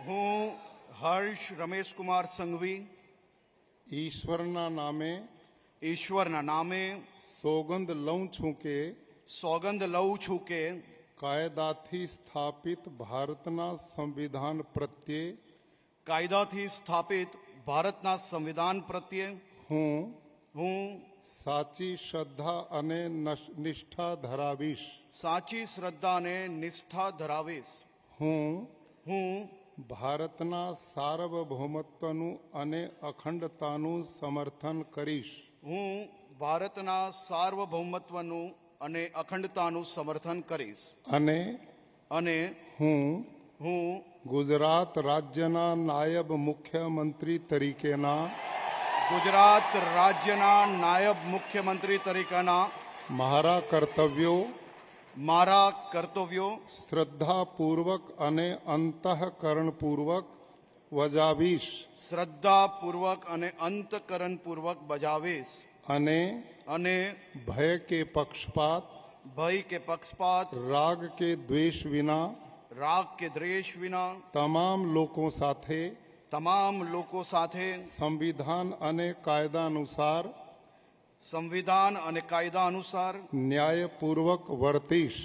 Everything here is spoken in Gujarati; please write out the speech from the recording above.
હું હર્ષ રમેશકુમાર સંઘવી ઈશ્વરના નામે સોગંદ લઉં છું કે કાયદાથી સ્થાપિત ભારતના સંવિધાન પ્રત્યે હું સાચી શ્રદ્ધા અને નિષ્ઠા ધરાવીશ હું ભારતના સાર્વભૌમત્વનું અને અખંડતાનું સમર્થન કરીશ અને હું ગુજરાત રાજ્યના નાયબ મુખ્યમંત્રી તરીકેના મારા કર્તવ્યો શ્રદ્ધાપૂર્વક અને અંતઃકરણપૂર્વક બજાવીશ અને ભય કે પક્ષપાત રાગ કે દ્વેષ વિના તમામ લોકો સાથે સંવિધાન અને કાયદા અનુસાર ન્યાયપૂર્વક વર્તીશ